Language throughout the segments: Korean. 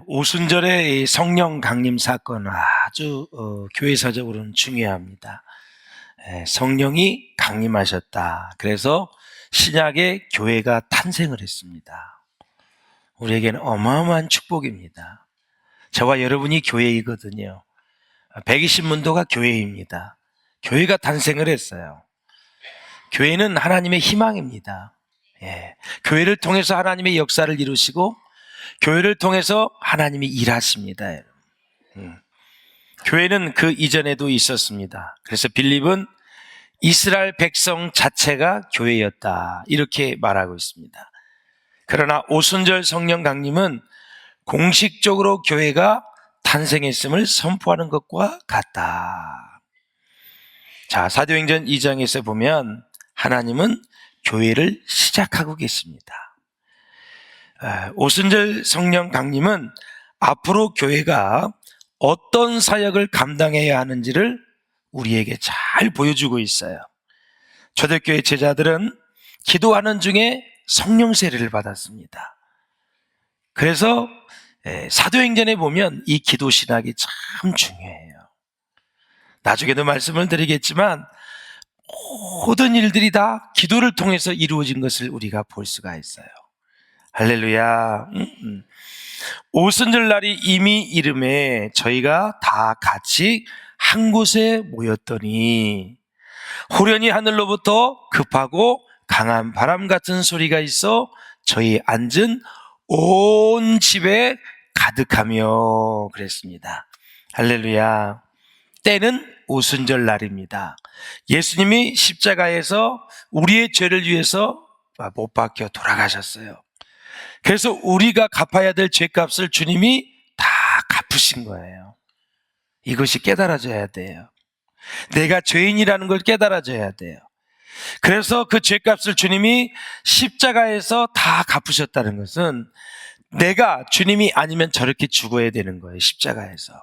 오순절의 이 성령 강림 사건은 아주 교회사적으로는 중요합니다. 성령이 강림하셨다. 그래서 신약의 교회가 탄생을 했습니다. 우리에게는 어마어마한 축복입니다. 저와 여러분이 교회이거든요. 120문도가 교회입니다. 교회가 탄생을 했어요. 교회는 하나님의 희망입니다. 교회를 통해서 하나님의 역사를 이루시고 교회를 통해서 하나님이 일하십니다. 교회는 그 이전에도 있었습니다. 그래서 빌립은 이스라엘 백성 자체가 교회였다, 이렇게 말하고 있습니다. 그러나 오순절 성령 강림은 공식적으로 교회가 탄생했음을 선포하는 것과 같다. 자, 사도행전 2장에서 보면 하나님은 교회를 시작하고 계십니다. 오순절 성령 강림은 앞으로 교회가 어떤 사역을 감당해야 하는지를 우리에게 잘 보여주고 있어요. 초대교회 제자들은 기도하는 중에 성령 세례를 받았습니다. 그래서 사도행전에 보면 이 기도 신학이 참 중요해요. 나중에도 말씀을 드리겠지만 모든 일들이 다 기도를 통해서 이루어진 것을 우리가 볼 수가 있어요. 할렐루야. 오순절 날이 이미 이름에 저희가 다 같이 한 곳에 모였더니 호련히 하늘로부터 급하고 강한 바람 같은 소리가 있어 저희 앉은 온 집에 가득하며 그랬습니다. 할렐루야. 때는 오순절 날입니다. 예수님이 십자가에서 우리의 죄를 위해서 못 박혀 돌아가셨어요. 그래서 우리가 갚아야 될 죄값을 주님이 다 갚으신 거예요. 이것이 깨달아져야 돼요. 내가 죄인이라는 걸 깨달아져야 돼요. 그래서 그 죄값을 주님이 십자가에서 다 갚으셨다는 것은 내가 주님이 아니면 저렇게 죽어야 되는 거예요. 십자가에서.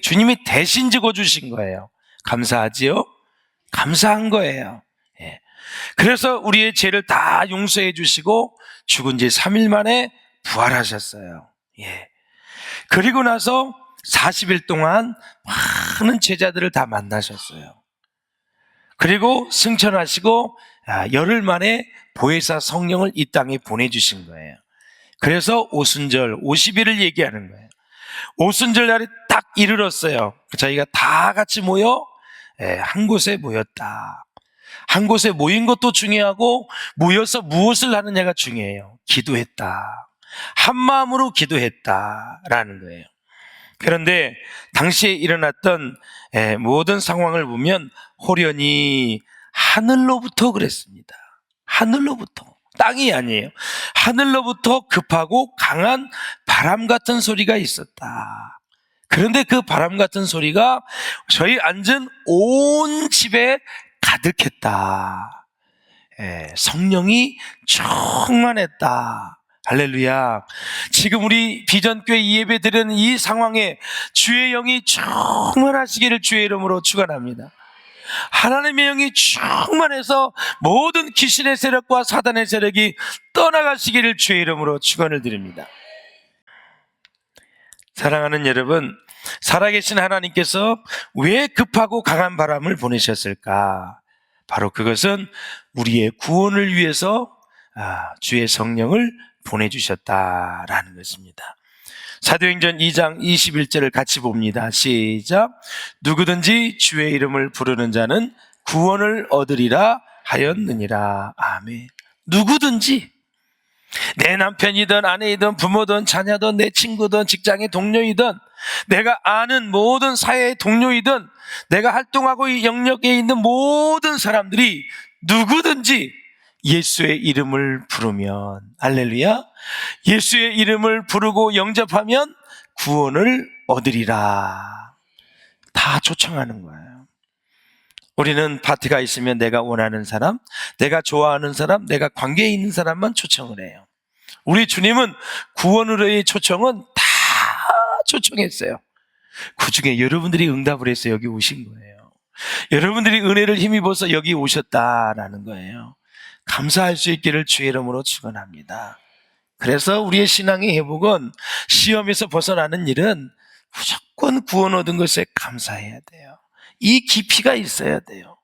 주님이 대신 죽어주신 거예요. 감사하지요? 감사한 거예요. 그래서 우리의 죄를 다 용서해 주시고 죽은 지 3일 만에 부활하셨어요. 그리고 나서 40일 동안 많은 제자들을 다 만나셨어요. 그리고 승천하시고 열흘 만에 보혜사 성령을 이 땅에 보내주신 거예요. 그래서 오순절 50일을 얘기하는 거예요. 오순절 날이 딱 이르렀어요. 저희가 다 같이 모여 한 곳에 모였다. 한 곳에 모인 것도 중요하고 모여서 무엇을 하느냐가 중요해요. 기도했다. 한 마음으로 기도했다라는 거예요. 그런데 당시에 일어났던 모든 상황을 보면 호련히 하늘로부터 그랬습니다. 하늘로부터. 땅이 아니에요. 하늘로부터 급하고 강한 바람 같은 소리가 있었다. 그런데 그 바람 같은 소리가 저희 앉은 온 집에 가득했다. 성령이 충만했다. 할렐루야. 지금 우리 비전교회 예배 드리는 이 상황에 주의 영이 충만하시기를 주의 이름으로 축원합니다. 하나님의 영이 충만해서 모든 귀신의 세력과 사단의 세력이 떠나가시기를 주의 이름으로 축원을 드립니다. 사랑하는 여러분, 살아계신 하나님께서 왜 급하고 강한 바람을 보내셨을까? 바로 그것은 우리의 구원을 위해서 주의 성령을 보내주셨다라는 것입니다. 사도행전 2장 21절을 같이 봅니다. 시작. 누구든지 주의 이름을 부르는 자는 구원을 얻으리라 하였느니라. 아멘. 누구든지, 내 남편이든 아내이든 부모든 자녀든 내 친구든 직장의 동료이든 내가 아는 모든 사회의 동료이든 내가 활동하고 이 영역에 있는 모든 사람들이 누구든지 예수의 이름을 부르면, 할렐루야, 예수의 이름을 부르고 영접하면 구원을 얻으리라. 다 초청하는 거예요. 우리는 파티가 있으면 내가 원하는 사람, 내가 좋아하는 사람, 내가 관계에 있는 사람만 초청을 해요. 우리 주님은 구원으로의 초청은 다 초청했어요. 그 중에 여러분들이 응답을 해서 여기 오신 거예요. 여러분들이 은혜를 힘입어서 여기 오셨다라는 거예요. 감사할 수 있기를 주의 이름으로 축원합니다. 그래서 우리의 신앙의 회복은 시험에서 벗어나는 일은 무조건 구원 얻은 것에 감사해야 돼요. 이 깊이가 있어야 돼요.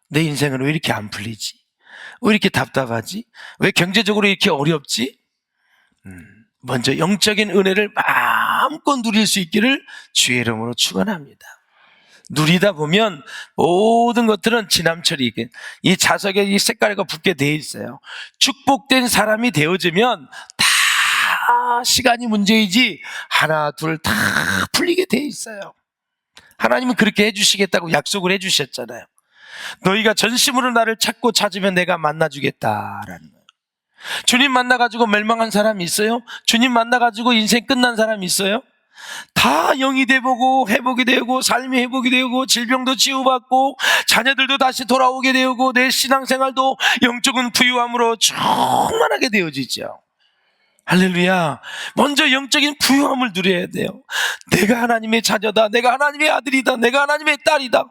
내 인생은 왜 이렇게 안 풀리지? 왜 이렇게 답답하지? 왜 경제적으로 이렇게 어렵지? 먼저 영적인 은혜를 마음껏 누릴 수 있기를 주의 이름으로 축원합니다. 누리다 보면 모든 것들은 지남철이 이 자석에 이 색깔과 붙게 돼 있어요. 축복된 사람이 되어지면 다 시간이 문제이지 하나 둘 다 풀리게 돼 있어요. 하나님은 그렇게 해주시겠다고 약속을 해주셨잖아요. 너희가 전심으로 나를 찾고 찾으면 내가 만나주겠다라는 거예요. 주님 만나가지고 멸망한 사람이 있어요? 주님 만나가지고 인생 끝난 사람이 있어요? 다 영이 되고 회복이 되고 삶이 회복이 되고 질병도 치유받고 자녀들도 다시 돌아오게 되고 내 신앙생활도 영적인 부유함으로 충만하게 되어지죠. 할렐루야. 먼저 영적인 부유함을 누려야 돼요. 내가 하나님의 자녀다, 내가 하나님의 아들이다, 내가 하나님의 딸이다,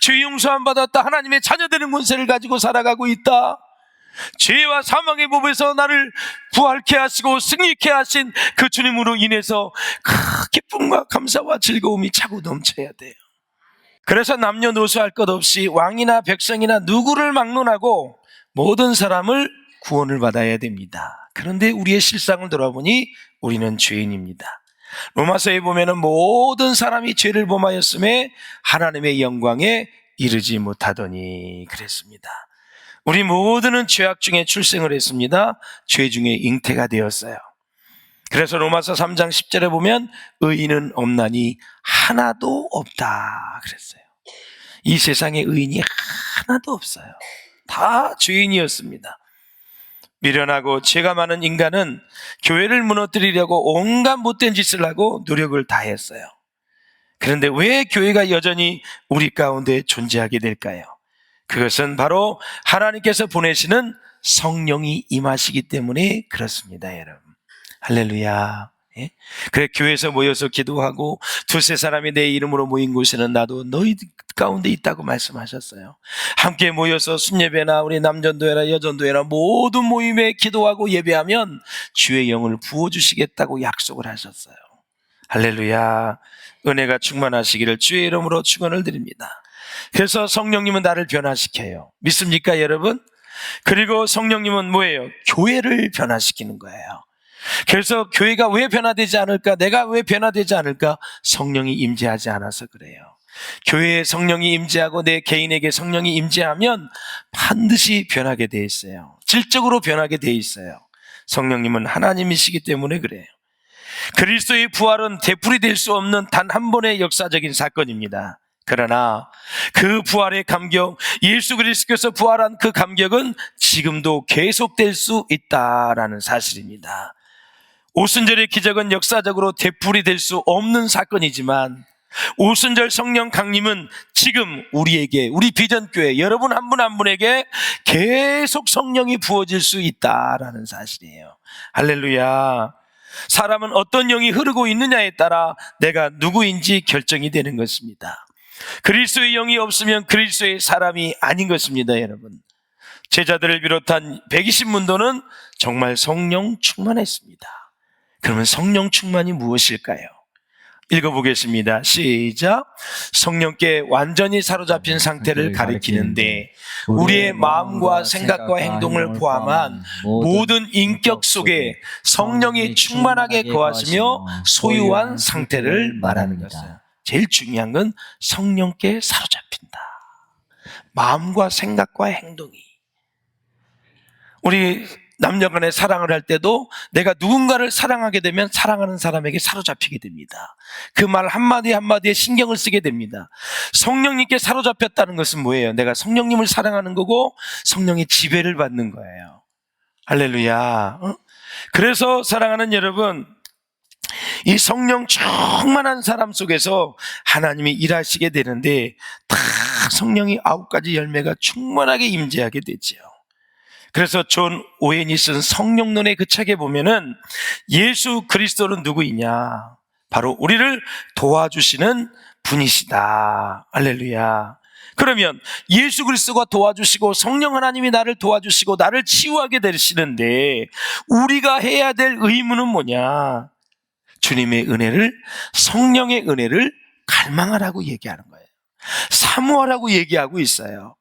죄 용서함 받았다, 하나님의 자녀되는 권세를 가지고 살아가고 있다. 죄와 사망의 법에서 나를 부활케 하시고 승리케 하신 그 주님으로 인해서 그 기쁨과 감사와 즐거움이 차고 넘쳐야 돼요. 그래서 남녀노소 할 것 없이 왕이나 백성이나 누구를 막론하고 모든 사람을 구원을 받아야 됩니다. 그런데 우리의 실상을 돌아보니 우리는 죄인입니다. 로마서에 보면은 모든 사람이 죄를 범하였음에 하나님의 영광에 이르지 못하더니 그랬습니다. 우리 모두는 죄악 중에 출생을 했습니다. 죄 중에 잉태가 되었어요. 그래서 로마서 3장 10절에 보면 의인은 없나니 하나도 없다 그랬어요. 이 세상에 의인이 하나도 없어요. 다 죄인이었습니다. 미련하고 죄가 많은 인간은 교회를 무너뜨리려고 온갖 못된 짓을 하고 노력을 다했어요. 그런데 왜 교회가 여전히 우리 가운데 존재하게 될까요? 그것은 바로 하나님께서 보내시는 성령이 임하시기 때문에 그렇습니다, 여러분. 할렐루야. 예? 그래 교회에서 모여서 기도하고 두세 사람이 내 이름으로 모인 곳에는 나도 너희 가운데 있다고 말씀하셨어요. 함께 모여서 순예배나 우리 남전도회나 여전도회나 모든 모임에 기도하고 예배하면 주의 영을 부어주시겠다고 약속을 하셨어요. 할렐루야. 은혜가 충만하시기를 주의 이름으로 축원을 드립니다. 그래서 성령님은 나를 변화시켜요. 믿습니까, 여러분? 그리고 성령님은 뭐예요? 교회를 변화시키는 거예요. 그래서 교회가 왜 변화되지 않을까? 내가 왜 변화되지 않을까? 성령이 임재하지 않아서 그래요. 교회에 성령이 임재하고 내 개인에게 성령이 임재하면 반드시 변하게 돼 있어요. 질적으로 변하게 돼 있어요. 성령님은 하나님이시기 때문에 그래요. 그리스도의 부활은 되풀이될 수 없는 단 한 번의 역사적인 사건입니다. 그러나 그 부활의 감격, 예수 그리스도께서 부활한 그 감격은 지금도 계속될 수 있다라는 사실입니다. 오순절의 기적은 역사적으로 되풀이될 수 없는 사건이지만 오순절 성령 강림은 지금 우리에게, 우리 비전교회 여러분 한 분 한 분에게 계속 성령이 부어질 수 있다라는 사실이에요. 할렐루야. 사람은 어떤 영이 흐르고 있느냐에 따라 내가 누구인지 결정이 되는 것입니다. 그리스도의 영이 없으면 그리스도의 사람이 아닌 것입니다, 여러분. 제자들을 비롯한 120문도는 정말 성령 충만했습니다. 그러면 성령 충만이 무엇일까요? 읽어보겠습니다. 시작. 성령께 완전히 사로잡힌 상태를 가리키는데 우리의 마음과 생각과 행동을 포함한 모든 인격 속에 성령이 충만하게 거하시며 소유한 상태를 말하는 것이에요. 제일 중요한 건 성령께 사로잡힌다. 마음과 생각과 행동이. 우리 남녀간에 사랑을 할 때도 내가 누군가를 사랑하게 되면 사랑하는 사람에게 사로잡히게 됩니다. 그 말 한마디 한마디에 신경을 쓰게 됩니다. 성령님께 사로잡혔다는 것은 뭐예요? 내가 성령님을 사랑하는 거고 성령의 지배를 받는 거예요. 할렐루야. 그래서 사랑하는 여러분, 이 성령 충만한 사람 속에서 하나님이 일하시게 되는데 다 성령이 9가지 열매가 충만하게 임재하게 되죠. 그래서 존 오웬이 쓴 성령론의 그 책에 보면은 예수 그리스도는 누구이냐? 바로 우리를 도와주시는 분이시다. 할렐루야. 그러면 예수 그리스도가 도와주시고 성령 하나님이 나를 도와주시고 나를 치유하게 되시는데 우리가 해야 될 의무는 뭐냐? 주님의 은혜를, 성령의 은혜를 갈망하라고 얘기하는 거예요. 사모하라고 얘기하고 있어요.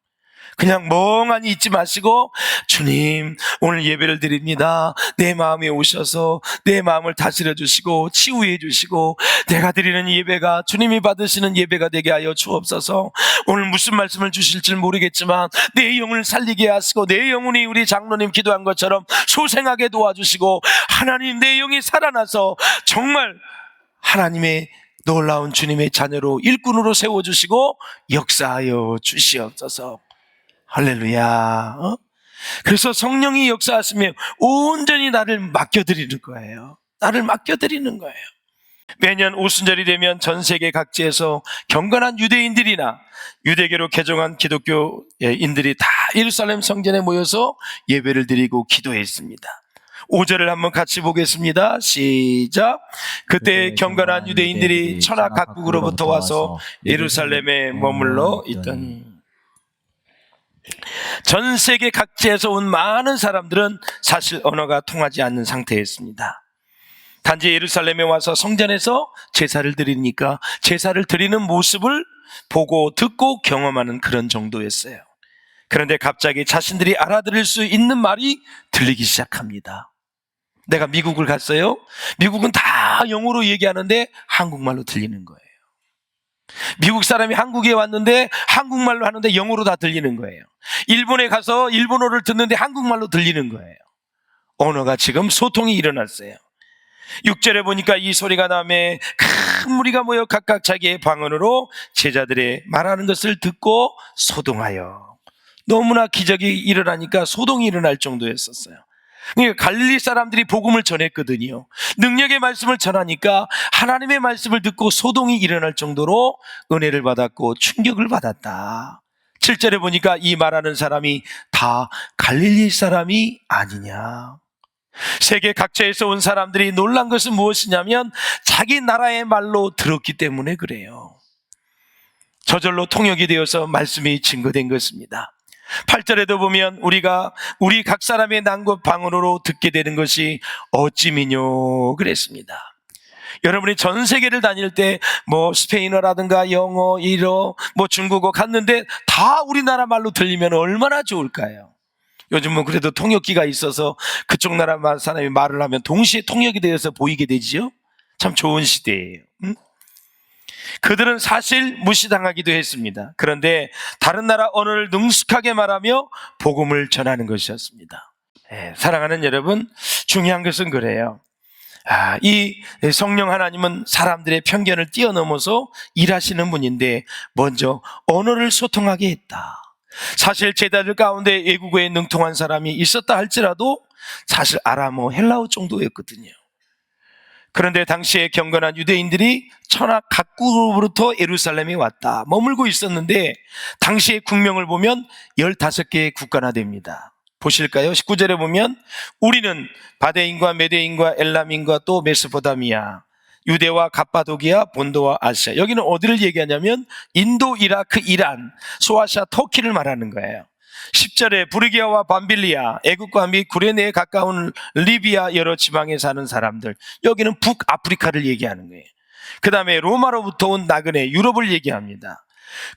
그냥 멍하니 있지 마시고 주님 오늘 예배를 드립니다. 내 마음에 오셔서 내 마음을 다스려 주시고 치유해 주시고 내가 드리는 예배가 주님이 받으시는 예배가 되게 하여 주옵소서. 오늘 무슨 말씀을 주실지 모르겠지만 내 영을 살리게 하시고 내 영혼이 우리 장로님 기도한 것처럼 소생하게 도와주시고 하나님 내 영이 살아나서 정말 하나님의 놀라운 주님의 자녀로 일꾼으로 세워주시고 역사하여 주시옵소서. 할렐루야. 그래서 성령이 역사하시면 온전히 나를 맡겨드리는 거예요. 나를 맡겨드리는 거예요. 매년 오순절이 되면 전 세계 각지에서 경건한 유대인들이나 유대교로 개종한 기독교인들이 다 예루살렘 성전에 모여서 예배를 드리고 기도했습니다. 5절을 한번 같이 보겠습니다. 시작. 그때 경건한 유대인들이 천하 각국으로부터 와서 예루살렘에 머물러 있더니. 전 세계 각지에서 온 많은 사람들은 사실 언어가 통하지 않는 상태였습니다. 단지 예루살렘에 와서 성전에서 제사를 드리니까 제사를 드리는 모습을 보고 듣고 경험하는 그런 정도였어요. 그런데 갑자기 자신들이 알아들을 수 있는 말이 들리기 시작합니다. 내가 미국을 갔어요. 미국은 다 영어로 얘기하는데 한국말로 들리는 거예요. 미국 사람이 한국에 왔는데 한국말로 하는데 영어로 다 들리는 거예요. 일본에 가서 일본어를 듣는데 한국말로 들리는 거예요. 언어가 지금 소통이 일어났어요. 6절에 보니까 이 소리가 나매 큰 무리가 모여 각각 자기의 방언으로 제자들의 말하는 것을 듣고 소동하여. 너무나 기적이 일어나니까 소동이 일어날 정도였었어요. 그러니까 갈릴리 사람들이 복음을 전했거든요. 능력의 말씀을 전하니까 하나님의 말씀을 듣고 소동이 일어날 정도로 은혜를 받았고 충격을 받았다. 7절에 보니까 이 말하는 사람이 다 갈릴리 사람이 아니냐. 세계 각지에서 온 사람들이 놀란 것은 무엇이냐면 자기 나라의 말로 들었기 때문에 그래요. 저절로 통역이 되어서 말씀이 증거된 것입니다. 8절에도 보면 우리가 우리 각 사람의 난곳 방언으로 듣게 되는 것이 어찌미뇨 그랬습니다. 여러분이 전 세계를 다닐 때 뭐 스페인어라든가 영어, 일어, 뭐 중국어 갔는데 다 우리나라 말로 들리면 얼마나 좋을까요? 요즘은 그래도 통역기가 있어서 그쪽 나라 사람이 말을 하면 동시에 통역이 되어서 보이게 되지요. 참 좋은 시대예요. 그들은 사실 무시당하기도 했습니다. 그런데 다른 나라 언어를 능숙하게 말하며 복음을 전하는 것이었습니다. 사랑하는 여러분, 중요한 것은 그래요. 이 성령 하나님은 사람들의 편견을 뛰어넘어서 일하시는 분인데 먼저 언어를 소통하게 했다. 사실 제자들 가운데 외국어에 능통한 사람이 있었다 할지라도 사실 아람어, 헬라어 정도였거든요. 그런데 당시에 경건한 유대인들이 천하 각국으로부터 예루살렘에 왔다. 머물고 있었는데 당시의 국명을 보면 15개의 국가나 됩니다. 보실까요? 19절에 보면 우리는 바데인과 메데인과 엘람인과 또 메소포타미아, 유대와 갑바도기아, 본도와 아시아. 여기는 어디를 얘기하냐면 인도, 이라크, 이란, 소아시아, 터키를 말하는 거예요. 10절에 부르기아와 밤빌리아, 애국과 및 구레네에 가까운 리비아 여러 지방에 사는 사람들. 여기는 북아프리카를 얘기하는 거예요. 그 다음에 로마로부터 온 나그네, 유럽을 얘기합니다.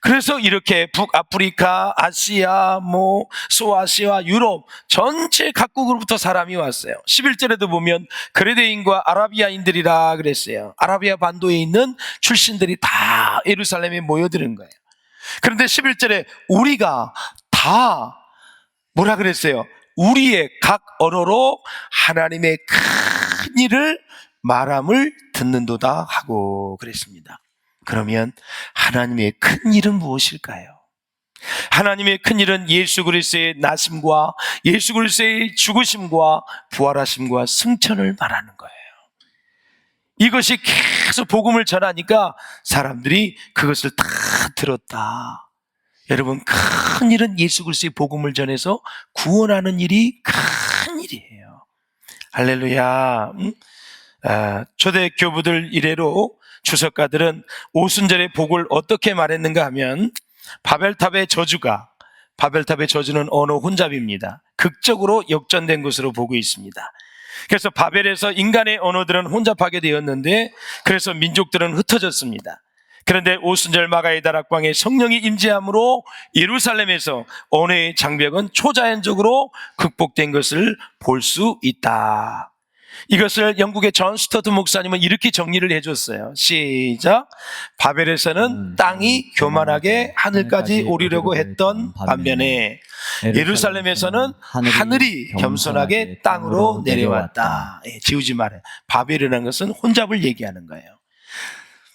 그래서 이렇게 북아프리카, 아시아, 소아시아, 유럽 전체 각국으로부터 사람이 왔어요. 11절에도 보면 그레데인과 아라비아인들이라 그랬어요. 아라비아 반도에 있는 출신들이 다 예루살렘에 모여드는 거예요. 그런데 11절에 우리가 다 뭐라 그랬어요? 우리의 각 언어로 하나님의 큰 일을 말함을 듣는도다 하고 그랬습니다. 그러면 하나님의 큰 일은 무엇일까요? 하나님의 큰 일은 예수 그리스도의 나심과 예수 그리스도의 죽으심과 부활하심과 승천을 말하는 거예요. 이것이 계속 복음을 전하니까 사람들이 그것을 다 들었다. 여러분, 큰 일은 예수 그리스도의 복음을 전해서 구원하는 일이 큰 일이에요. 할렐루야. 초대 교부들 이래로 주석가들은 오순절의 복을 어떻게 말했는가 하면 바벨탑의 저주는 언어 혼잡입니다. 극적으로 역전된 것으로 보고 있습니다. 그래서 바벨에서 인간의 언어들은 혼잡하게 되었는데 그래서 민족들은 흩어졌습니다. 그런데 오순절 마가의 다락방에 성령이 임재함으로 예루살렘에서 언어의 장벽은 초자연적으로 극복된 것을 볼 수 있다. 이것을 영국의 존 스터트 목사님은 이렇게 정리를 해줬어요. 시작. 바벨에서는 땅이 교만하게 하늘까지 오르려고 했던 반면에 예루살렘에서는 하늘이 겸손하게 땅으로 내려왔다. 지우지 말아요. 바벨이라는 것은 혼잡을 얘기하는 거예요.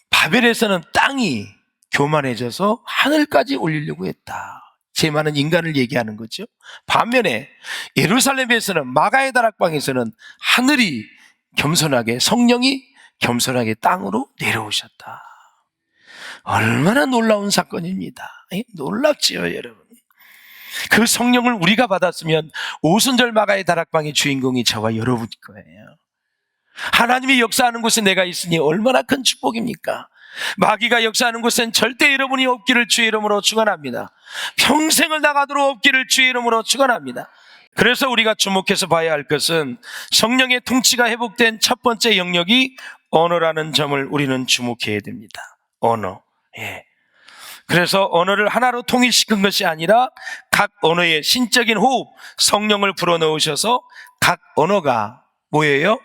바벨에서는 땅이 교만해져서 하늘까지 올리려고 했다. 제 많은 인간을 얘기하는 거죠. 반면에 예루살렘에서는 마가의 다락방에서는 하늘이 겸손하게, 성령이 겸손하게 땅으로 내려오셨다. 얼마나 놀라운 사건입니다. 놀랍지요, 여러분. 그 성령을 우리가 받았으면 오순절 마가의 다락방의 주인공이 저와 여러분일 거예요. 하나님이 역사하는 곳에 내가 있으니 얼마나 큰 축복입니까? 마귀가 역사하는 곳엔 절대 여러분이 없기를 주의 이름으로 축원합니다. 평생을 나가도록 없기를 주의 이름으로 축원합니다. 그래서 우리가 주목해서 봐야 할 것은 성령의 통치가 회복된 첫 번째 영역이 언어라는 점을 우리는 주목해야 됩니다. 언어. 그래서 언어를 하나로 통일시킨 것이 아니라 각 언어의 신적인 호흡, 성령을 불어넣으셔서 각 언어가 뭐예요?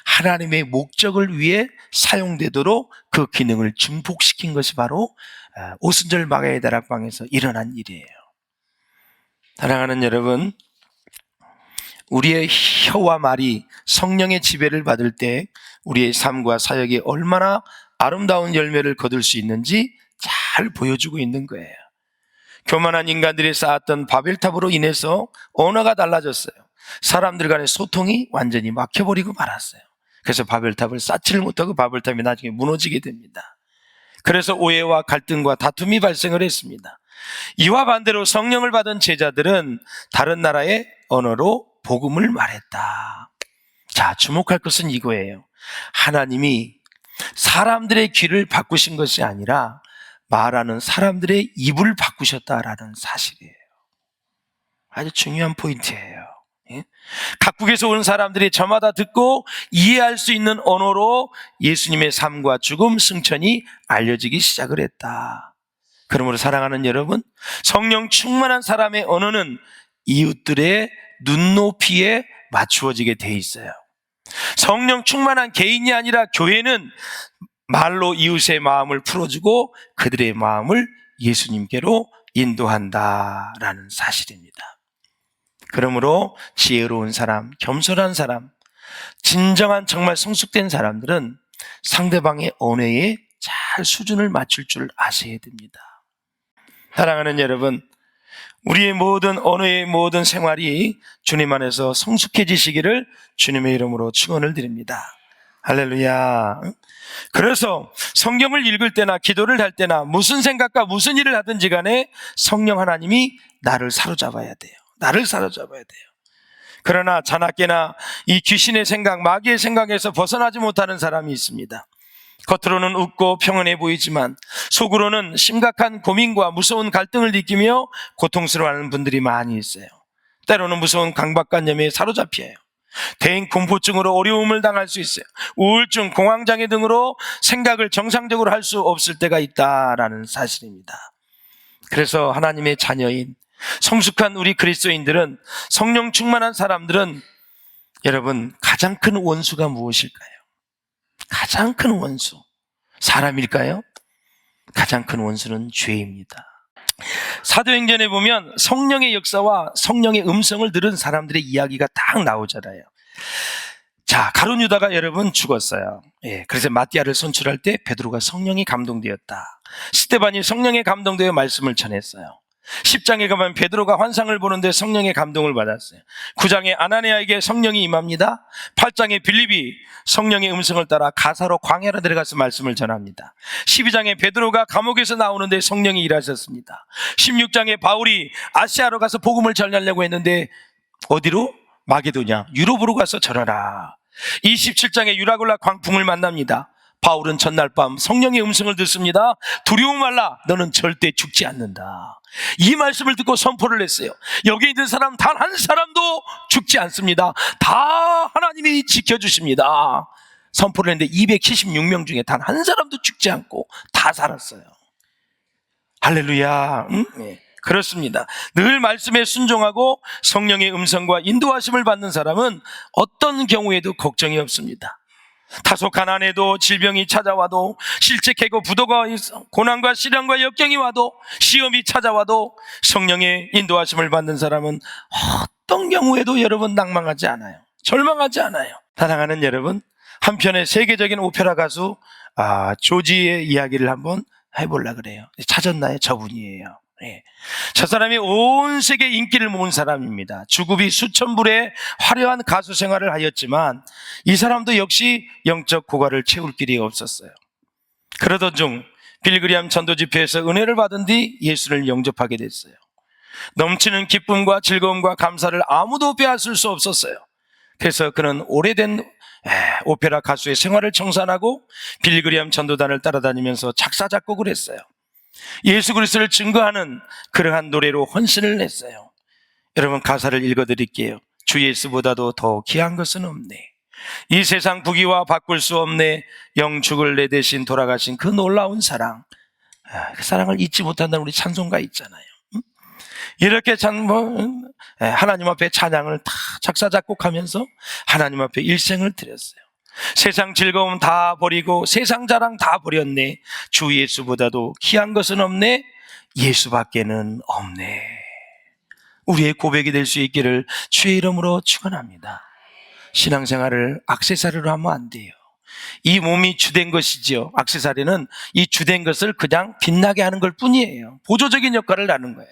하나님의 목적을 위해 사용되도록 그 기능을 증폭시킨 것이 바로 오순절 마가의 다락방에서 일어난 일이에요. 사랑하는 여러분, 우리의 혀와 말이 성령의 지배를 받을 때 우리의 삶과 사역이 얼마나 아름다운 열매를 거둘 수 있는지 잘 보여주고 있는 거예요. 교만한 인간들이 쌓았던 바벨탑으로 인해서 언어가 달라졌어요. 사람들 간의 소통이 완전히 막혀버리고 말았어요. 그래서 바벨탑을 쌓지를 못하고 바벨탑이 나중에 무너지게 됩니다. 그래서 오해와 갈등과 다툼이 발생을 했습니다. 이와 반대로 성령을 받은 제자들은 다른 나라의 언어로 복음을 말했다. 자, 주목할 것은 이거예요. 하나님이 사람들의 귀를 바꾸신 것이 아니라 말하는 사람들의 입을 바꾸셨다라는 사실이에요. 아주 중요한 포인트예요. 각국에서 온 사람들이 저마다 듣고 이해할 수 있는 언어로 예수님의 삶과 죽음, 승천이 알려지기 시작을 했다. 그러므로 사랑하는 여러분, 성령 충만한 사람의 언어는 이웃들의 눈높이에 맞추어지게 돼 있어요. 성령 충만한 개인이 아니라 교회는 말로 이웃의 마음을 풀어주고 그들의 마음을 예수님께로 인도한다라는 사실입니다. 그러므로 지혜로운 사람, 겸손한 사람, 진정한 정말 성숙된 사람들은 상대방의 언어에 잘 수준을 맞출 줄 아셔야 됩니다. 사랑하는 여러분, 우리의 모든 언어의 모든 생활이 주님 안에서 성숙해지시기를 주님의 이름으로 축원을 드립니다. 할렐루야. 그래서 성경을 읽을 때나 기도를 할 때나 무슨 생각과 무슨 일을 하든지 간에 성령 하나님이 나를 사로잡아야 돼요. 나를 사로잡아야 돼요. 그러나 자나깨나 이 귀신의 생각, 마귀의 생각에서 벗어나지 못하는 사람이 있습니다. 겉으로는 웃고 평온해 보이지만 속으로는 심각한 고민과 무서운 갈등을 느끼며 고통스러워하는 분들이 많이 있어요. 때로는 무서운 강박관념에 사로잡혀요. 대인 공포증으로 어려움을 당할 수 있어요. 우울증, 공황장애 등으로 생각을 정상적으로 할 수 없을 때가 있다라는 사실입니다. 그래서 하나님의 자녀인 성숙한 우리 그리스도인들은, 성령 충만한 사람들은 여러분, 가장 큰 원수가 무엇일까요? 가장 큰 원수 사람일까요? 가장 큰 원수는 죄입니다. 사도행전에 보면 성령의 역사와 성령의 음성을 들은 사람들의 이야기가 딱 나오잖아요. 자, 가룟 유다가 여러분 죽었어요. 그래서 마띠아를 선출할 때 베드로가 성령이 감동되었다. 스데반이 성령에 감동되어 말씀을 전했어요. 10장에 가면 베드로가 환상을 보는데 성령의 감동을 받았어요. 9장에 아나니아에게 성령이 임합니다. 8장에 빌립이 성령의 음성을 따라 가사로 광야로 들어가서 말씀을 전합니다. 12장에 베드로가 감옥에서 나오는데 성령이 일하셨습니다. 16장에 바울이 아시아로 가서 복음을 전하려고 했는데 어디로? 마게도냐, 유럽으로 가서 전하라. 27장에 유라굴라 광풍을 만납니다. 바울은 전날 밤 성령의 음성을 듣습니다. 두려워 말라, 너는 절대 죽지 않는다. 이 말씀을 듣고 선포를 했어요. 여기 있는 사람 단 한 사람도 죽지 않습니다. 다 하나님이 지켜주십니다. 선포를 했는데 276명 중에 단 한 사람도 죽지 않고 다 살았어요. 할렐루야. 네, 그렇습니다. 늘 말씀에 순종하고 성령의 음성과 인도하심을 받는 사람은 어떤 경우에도 걱정이 없습니다. 다소 가난해도, 질병이 찾아와도, 실직하고 부도가 있어, 고난과 시련과 역경이 와도, 시험이 찾아와도 성령의 인도하심을 받는 사람은 어떤 경우에도 여러분 낭망하지 않아요. 절망하지 않아요. 사랑하는 여러분, 한편의 세계적인 오페라 가수 조지의 이야기를 한번 해보려고 그래요. 찾았나요? 저분이에요. 네. 저 사람이 온 세계 인기를 모은 사람입니다. 주급이 수천 불의 화려한 가수 생활을 하였지만 이 사람도 역시 영적 고갈을 채울 길이 없었어요. 그러던 중 빌그리암 전도 집회에서 은혜를 받은 뒤 예수를 영접하게 됐어요. 넘치는 기쁨과 즐거움과 감사를 아무도 빼앗을 수 없었어요. 그래서 그는 오래된 오페라 가수의 생활을 청산하고 빌그리암 전도단을 따라다니면서 작사 작곡을 했어요. 예수 그리스도를 증거하는 그러한 노래로 헌신을 했어요. 여러분, 가사를 읽어드릴게요. 주 예수보다도 더 귀한 것은 없네. 이 세상 부귀와 바꿀 수 없네. 영축을 내 대신 돌아가신 그 놀라운 사랑. 그 사랑을 잊지 못한다는 우리 찬송가 있잖아요. 이렇게 하나님 앞에 찬양을 다 작사 작곡하면서 하나님 앞에 일생을 드렸어요. 세상 즐거움 다 버리고 세상 자랑 다 버렸네. 주 예수보다도 귀한 것은 없네. 예수밖에는 없네. 우리의 고백이 될 수 있기를 주의 이름으로 축원합니다. 신앙생활을 액세서리로 하면 안 돼요. 이 몸이 주된 것이지요. 액세서리는 이 주된 것을 그냥 빛나게 하는 걸 뿐이에요. 보조적인 역할을 하는 거예요.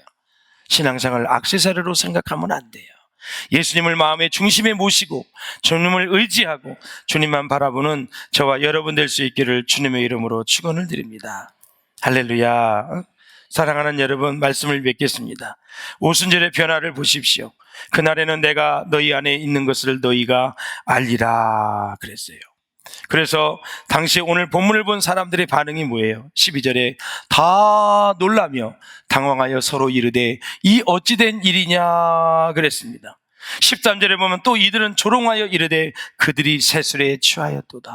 신앙생활을 액세서리로 생각하면 안 돼요. 예수님을 마음의 중심에 모시고 주님을 의지하고 주님만 바라보는 저와 여러분 될 수 있기를 주님의 이름으로 축원을 드립니다. 할렐루야. 사랑하는 여러분, 말씀을 맺겠습니다. 오순절의 변화를 보십시오. 그날에는 내가 너희 안에 있는 것을 너희가 알리라 그랬어요. 그래서 당시 오늘 본문을 본 사람들의 반응이 뭐예요? 12절에 다 놀라며 당황하여 서로 이르되 이 어찌된 일이냐 그랬습니다. 13절에 보면 또 이들은 조롱하여 이르되 그들이 세술에 취하였도다.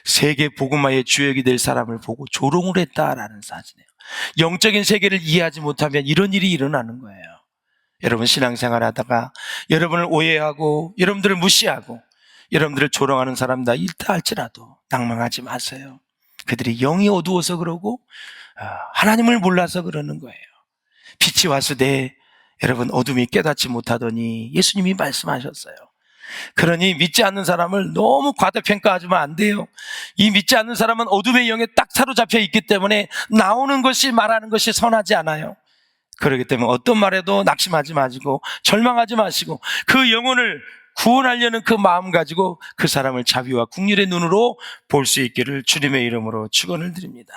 세계 복음화의 주역이 될 사람을 보고 조롱을 했다라는 사진이에요. 영적인 세계를 이해하지 못하면 이런 일이 일어나는 거예요. 여러분, 신앙생활 하다가 여러분을 오해하고 여러분들을 무시하고 여러분들을 조롱하는 사람다 있다 할지라도 낭망하지 마세요. 그들이 영이 어두워서 그러고 하나님을 몰라서 그러는 거예요. 빛이 왔으되 여러분 어둠이 깨닫지 못하더니 예수님이 말씀하셨어요. 그러니 믿지 않는 사람을 너무 과대평가하지만 안 돼요. 이 믿지 않는 사람은 어둠의 영에 딱 사로잡혀 있기 때문에 나오는 것이 말하는 것이 선하지 않아요. 그렇기 때문에 어떤 말에도 낙심하지 마시고 절망하지 마시고 그 영혼을 구원하려는 그 마음 가지고 그 사람을 자비와 긍휼의 눈으로 볼 수 있기를 주님의 이름으로 축원을 드립니다.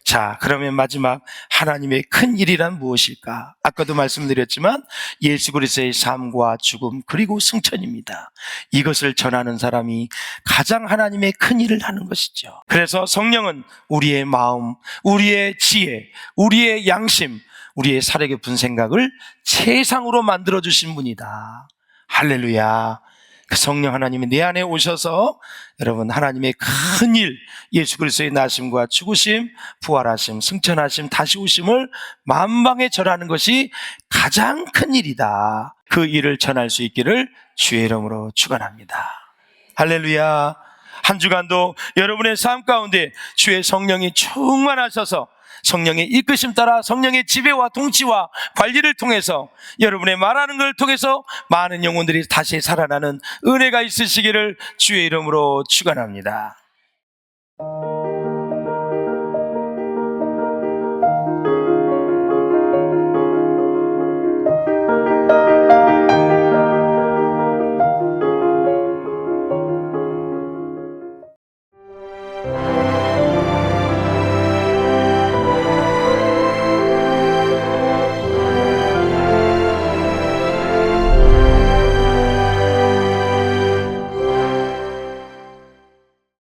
자, 그러면 마지막 하나님의 큰 일이란 무엇일까? 아까도 말씀드렸지만 예수 그리스도의 삶과 죽음 그리고 승천입니다. 이것을 전하는 사람이 가장 하나님의 큰 일을 하는 것이죠. 그래서 성령은 우리의 마음, 우리의 지혜, 우리의 양심, 우리의 살에 깊은 생각을 최상으로 만들어주신 분이다. 할렐루야. 그 성령 하나님이 내 안에 오셔서 여러분 하나님의 큰 일, 예수 그리스도의 나심과 죽으심, 부활하심, 승천하심, 다시 오심을 만방에 전하는 것이 가장 큰 일이다. 그 일을 전할 수 있기를 주의 이름으로 축원합니다. 할렐루야. 한 주간도 여러분의 삶 가운데 주의 성령이 충만하셔서 성령의 이끄심 따라 성령의 지배와 통치와 관리를 통해서 여러분의 말하는 걸 통해서 많은 영혼들이 다시 살아나는 은혜가 있으시기를 주의 이름으로 축원합니다.